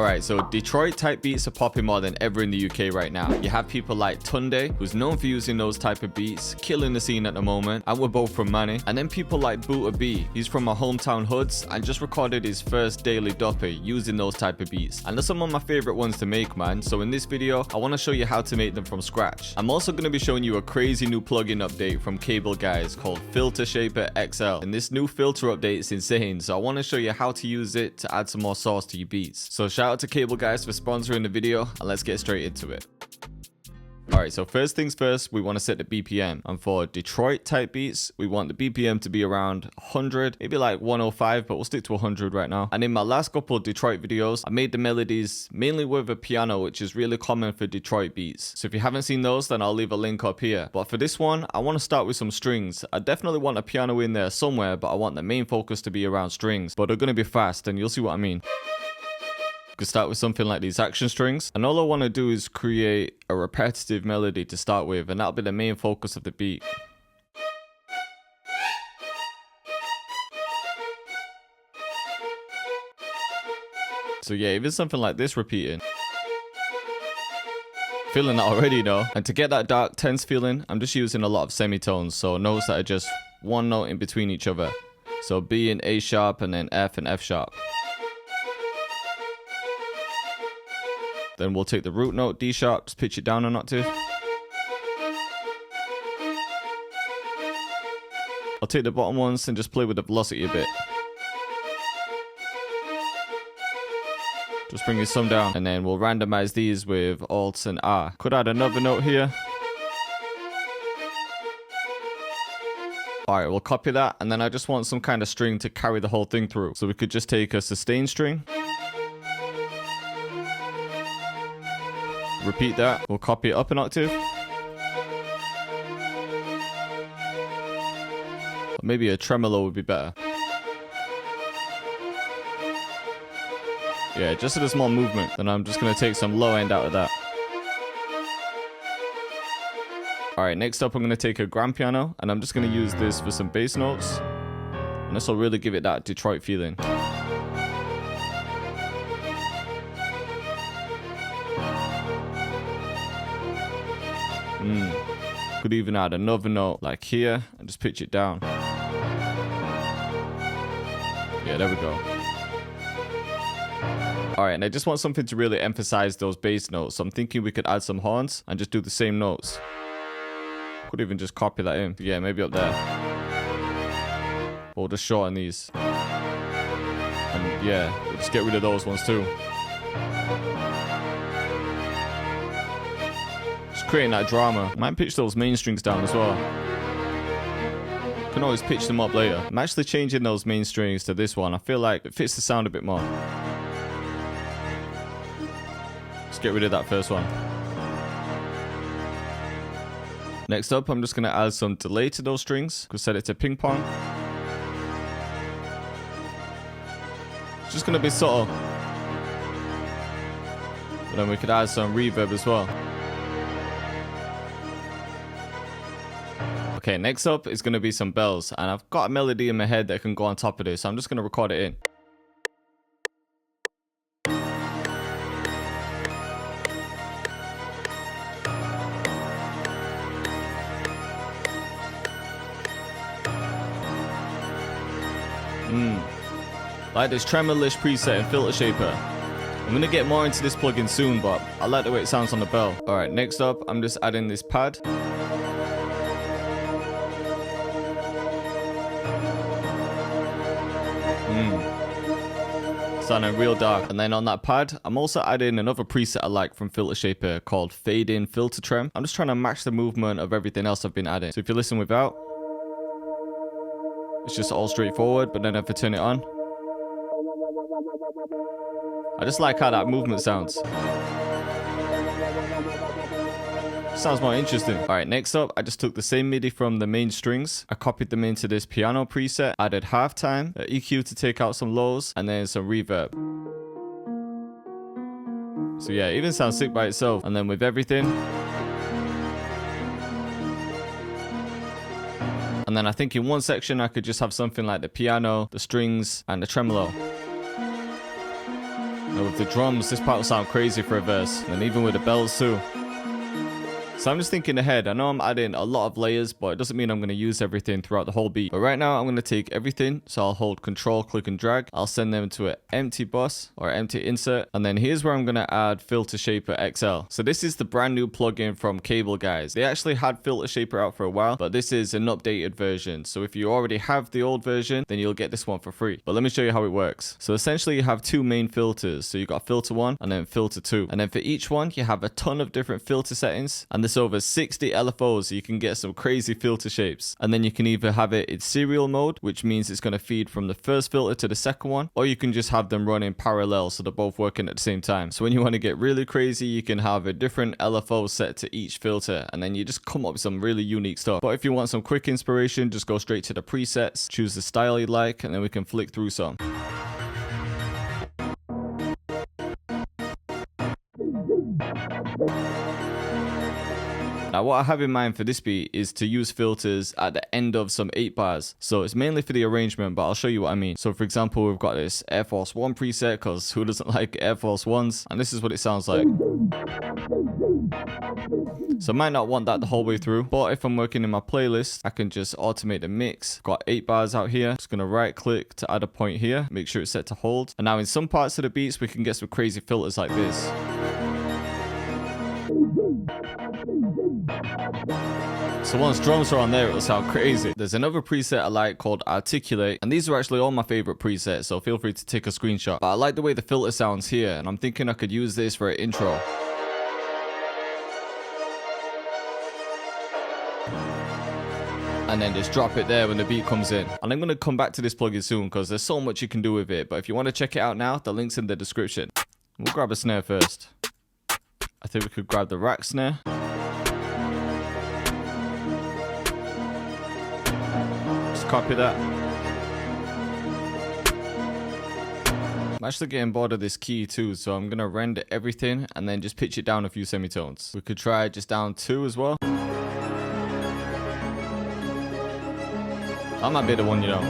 Alright, so Detroit type beats are popping more than ever in the UK right now. You have people like Tunde, who's known for using those type of beats, killing the scene at the moment, and we're both from Manny. And then people like Buta B, he's from my hometown hoods and just recorded his first daily dopper using those type of beats. And they're some of my favorite ones to make, man. So in this video, I want to show you how to make them from scratch. I'm also going to be showing you a crazy new plugin update from Cable guys called FilterShaper XL. And this new filter update is insane, so I want to show you how to use it to add some more sauce to your beats. So shout out to Cable guys for sponsoring the video, and let's get straight into it. Alright, so first things first, we want to set the BPM, and for Detroit type beats, we want the BPM to be around 100, maybe like 105, but we'll stick to 100 right now. And in my last couple of Detroit videos, I made the melodies mainly with a piano, which is really common for Detroit beats. So if you haven't seen those, then I'll leave a link up here. But for this one, I want to start with some strings. I definitely want a piano in there somewhere, but I want the main focus to be around strings. But they're going to be fast, and you'll see what I mean. Could start with something like these action strings, and all I want to do is create a repetitive melody to start with, and that'll be the main focus of the beat. So yeah, even something like this repeating. Feeling that already though. And to get that dark tense feeling, I'm just using a lot of semitones, so notes that are just one note in between each other. So B and A sharp, and then F and F sharp. Then we'll take the root note, D sharp, just pitch it down an octave. I'll take the bottom ones and just play with the velocity a bit. Just bringing some down. And then we'll randomize these with Alt and R. Could add another note here. Alright, we'll copy that. And then I just want some kind of string to carry the whole thing through. So we could just take a sustain string. Repeat that. We'll copy it up an octave. Or maybe a tremolo would be better. Yeah, just so there's more movement. Then I'm just going to take some low end out of that. Alright, next up I'm going to take a grand piano, and I'm just going to use this for some bass notes. And this will really give it that Detroit feeling. Could even add another note like here and just pitch it down. Yeah, there we go. Alright, and I just want something to really emphasize those bass notes, so I'm thinking we could add some horns and just do the same notes. Could even just copy that in. Yeah, maybe up there. We'll just shorten these. And yeah, we'll just get rid of those ones too. Creating that drama. Might pitch those main strings down as well. Can always pitch them up later. I'm actually changing those main strings to this one. I feel like it fits the sound a bit more. Let's get rid of that first one. Next up, I'm just going to add some delay to those strings. Could set it to ping pong. It's just going to be subtle. But then we could add some reverb as well. Okay, next up is going to be some bells, and I've got a melody in my head that can go on top of this, so I'm just going to record it in. Like this tremolish preset in FilterShaper. I'm going to get more into this plugin soon, but I like the way it sounds on the bell. Alright, next up, I'm just adding this pad. Sounding real dark. And then on that pad, I'm also adding another preset I like from FilterShaper called Fade In Filter Trem. I'm just trying to match the movement of everything else I've been adding. So if you listen without, it's just all straightforward, but then if I turn it on, I just like how that movement sounds. Sounds more interesting. Alright, next up, I just took the same MIDI from the main strings. I copied them into this piano preset, added halftime, EQ to take out some lows, and then some reverb. So yeah, it even sounds sick by itself. And then with everything. And then I think in one section I could just have something like the piano, the strings, and the tremolo. Now with the drums, this part will sound crazy for a verse, and even with the bells too. So I'm just thinking ahead. I know I'm adding a lot of layers, but it doesn't mean I'm going to use everything throughout the whole beat. But right now I'm going to take everything. So I'll hold Control, click and drag. I'll send them to an empty bus or empty insert. And then here's where I'm going to add FilterShaper XL. So this is the brand new plugin from Cable Guys. They actually had FilterShaper out for a while, but this is an updated version. So if you already have the old version, then you'll get this one for free. But let me show you how it works. So essentially you have two main filters. So you've got filter 1 and then filter 2. And then for each one, you have a ton of different filter settings. And there's over 60 LFOs, so you can get some crazy filter shapes. And then you can either have it in serial mode, which means it's going to feed from the first filter to the second one, or you can just have them running parallel, so they're both working at the same time. So when you want to get really crazy, you can have a different LFO set to each filter, and then you just come up with some really unique stuff. But if you want some quick inspiration, just go straight to the presets, choose the style you like, and then we can flick through some. Now what I have in mind for this beat is to use filters at the end of some 8 bars. So it's mainly for the arrangement, but I'll show you what I mean. So for example, we've got this Air Force One preset, because who doesn't like Air Force Ones? And this is what it sounds like. So I might not want that the whole way through, but if I'm working in my playlist, I can just automate the mix. Got 8 bars out here. Just gonna right click to add a point here, make sure it's set to hold. And now in some parts of the beats, we can get some crazy filters like this. So once drums are on there, it'll sound crazy. There's another preset I like called Articulate, and these are actually all my favorite presets, so feel free to take a screenshot. But I like the way the filter sounds here, and I'm thinking I could use this for an intro. And then just drop it there when the beat comes in. And I'm going to come back to this plugin soon, because there's so much you can do with it. But if you want to check it out now, the link's in the description. We'll grab a snare first. I think we could grab the rack snare. Copy that. I'm actually getting bored of this key too, so I'm gonna render everything and then just pitch it down a few semitones. We could try just down 2 as well. That might be the one, you know.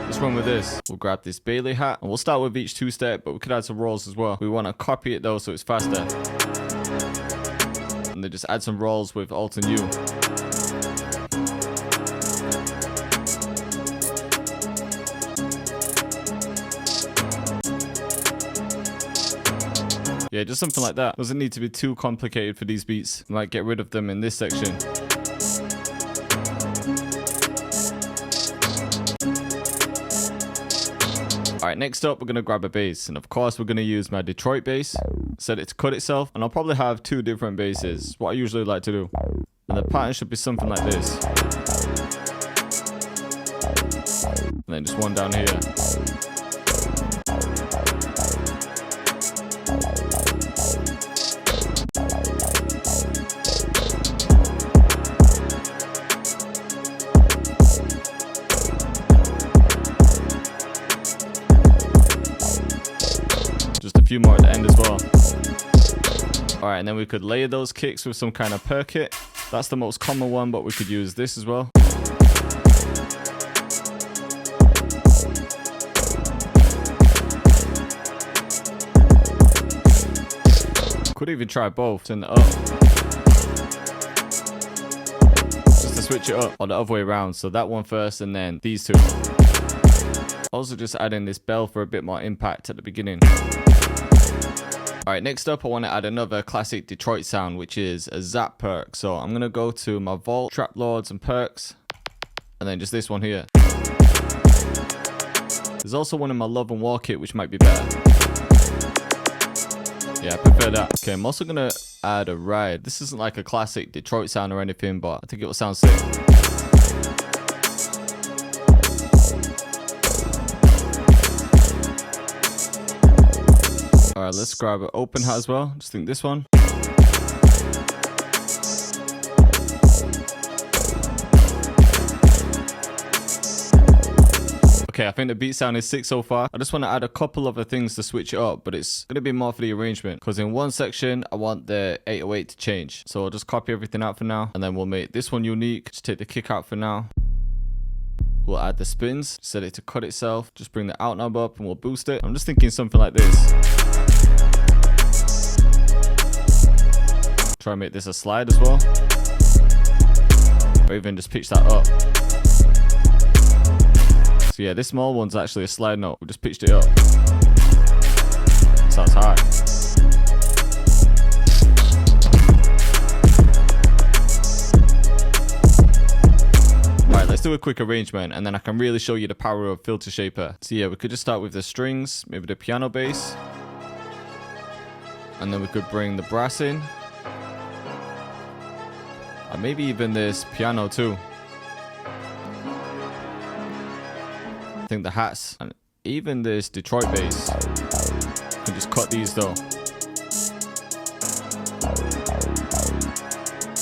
Let's run with this. We'll grab this Bailey hat and we'll start with each 2-step, but we could add some rolls as well. We want to copy it though so it's faster. And then just add some rolls with Alt and U. Yeah, just something like that. Doesn't need to be too complicated for these beats. I might get rid of them in this section. Alright, next up, we're going to grab a bass. And of course, we're going to use my Detroit bass. Set it to cut itself. And I'll probably have 2 different basses. What I usually like to do. And the pattern should be something like this. And then just one down here. Few more at the end as well. Alright, and then we could layer those kicks with some kind of per kit. That's the most common one, but we could use this as well. Could even try both. Turn it up. Just to switch it up, or the other way around. So that one first and then these 2. Also just add in this bell for a bit more impact at the beginning. Alright, next up I want to add another classic Detroit sound, which is a zap perk. So I'm going to go to my vault, trap lords and perks, and then just this one here. There's also one in my love and war kit which might be better. Yeah, I prefer that. Okay, I'm also going to add a ride. This isn't like a classic Detroit sound or anything, but I think it will sound sick. Alright, let's grab an open hat as well. Just think this one. Okay, I think the beat sound is sick so far. I just want to add a couple other things to switch it up, but it's going to be more for the arrangement. Because in one section, I want the 808 to change. So I'll just copy everything out for now. And then we'll make this one unique. Just take the kick out for now. We'll add the spins, set it to cut itself. Just bring the out knob up and we'll boost it. I'm just thinking something like this. Try and make this a slide as well. Or even just pitch that up. So yeah, this small one's actually a slide note. We just pitched it up. Sounds high. Alright, let's do a quick arrangement and then I can really show you the power of FilterShaper. So yeah, we could just start with the strings, maybe the piano bass. And then we could bring the brass in. And maybe even this piano too. I think the hats and even this Detroit bass. You can just cut these though.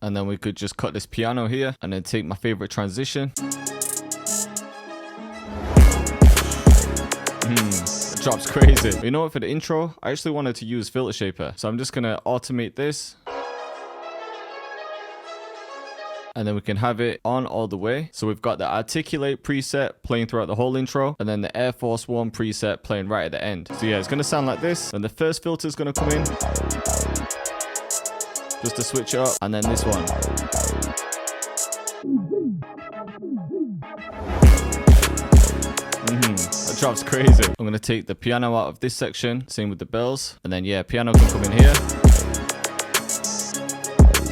And then we could just cut this piano here and then take my favorite transition. It drops crazy. But you know what, for the intro, I actually wanted to use FilterShaper. So I'm just gonna automate this. And then we can have it on all the way. So we've got the Articulate preset playing throughout the whole intro, and then the Air Force One preset playing right at the end. So yeah, it's gonna sound like this. And the first filter is gonna come in, just to switch it up, and then this one. That drops crazy. I'm gonna take the piano out of this section, same with the bells, and then yeah, piano can come in here.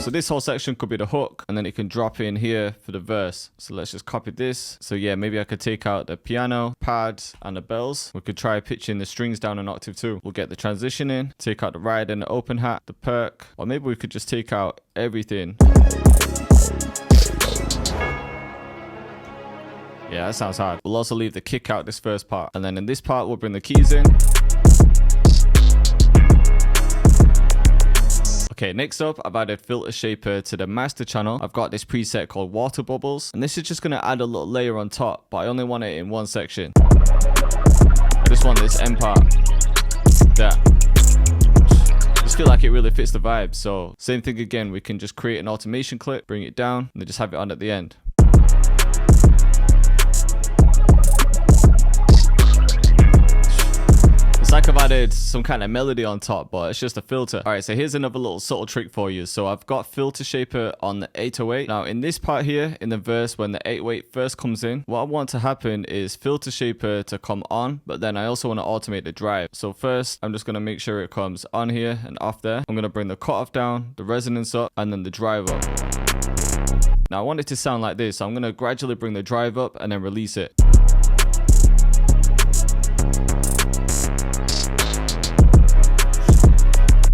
So this whole section could be the hook, and then it can drop in here for the verse. So let's just copy this. So yeah, maybe I could take out the piano, pads, and the bells. We could try pitching the strings down an octave too. We'll get the transition in, take out the ride and the open hat, the perk, or maybe we could just take out everything. Yeah, that sounds hard. We'll also leave the kick out this first part. And then in this part, we'll bring the keys in. Okay, next up, I've added FilterShaper to the master channel. I've got this preset called Water Bubbles, and this is just going to add a little layer on top, but I only want it in one section. I just want this end part. There. Just feel like it really fits the vibe. So same thing again, we can just create an automation clip, bring it down, and then just have it on at the end. It's like I've added some kind of melody on top, but it's just a filter. All right, so here's another little subtle trick for you. So I've got FilterShaper on the 808. Now in this part here, in the verse, when the 808 first comes in, what I want to happen is FilterShaper to come on, but then I also want to automate the drive. So first, I'm just going to make sure it comes on here and off there. I'm going to bring the cutoff down, the resonance up, and then the drive up. Now I want it to sound like this, so I'm going to gradually bring the drive up and then release it.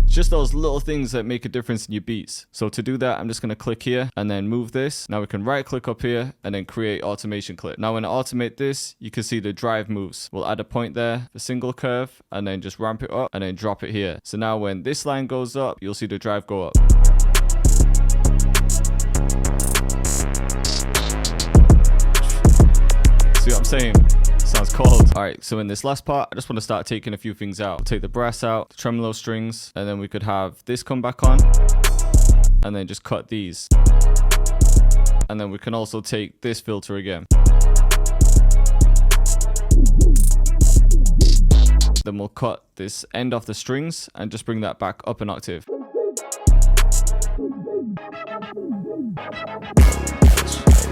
Just those little things that make a difference in your beats. So to do that, I'm just going to click here and then move this. Now we can right click up here and then create automation clip. Now when I automate this, you can see the drive moves. We'll add a point there, the single curve, and then just ramp it up and then drop it here. So now when this line goes up, you'll see the drive go up. See what I'm saying? Sounds cold. All right, so in this last part, I just want to start taking a few things out. Take the brass out, the tremolo strings, and then we could have this come back on, and then just cut these. And then we can also take this filter again. Then we'll cut this end off the strings and just bring that back up an octave.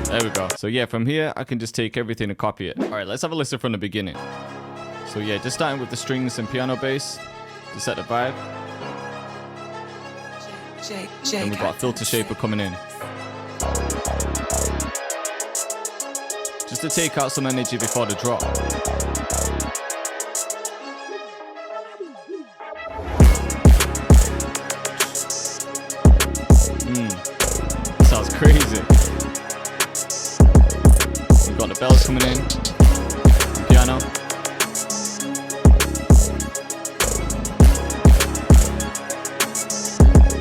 There we go. So yeah, from here, I can just take everything and copy it. All right, let's have a listen from the beginning. So yeah, just starting with the strings and piano bass to set the vibe. Then we've got FilterShaper coming in. Just to take out some energy before the drop. Sounds crazy. We've got the bells coming in, the piano.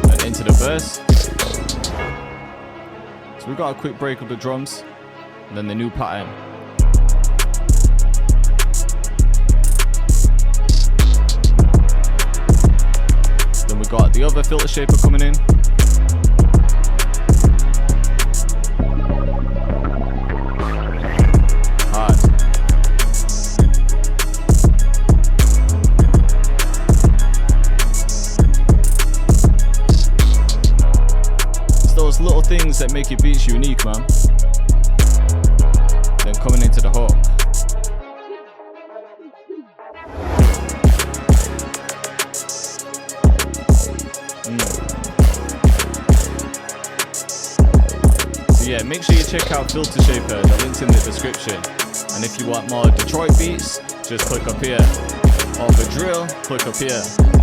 Then into the verse. So we've got a quick break of the drums, and then the new pattern. Then we've got the other FilterShaper coming in. little things that make your beats unique, man. Then coming into the hook. So yeah, make sure you check out FilterShaper, the link's in the description. And if you want more Detroit beats, just click up here. Or the drill, click up here.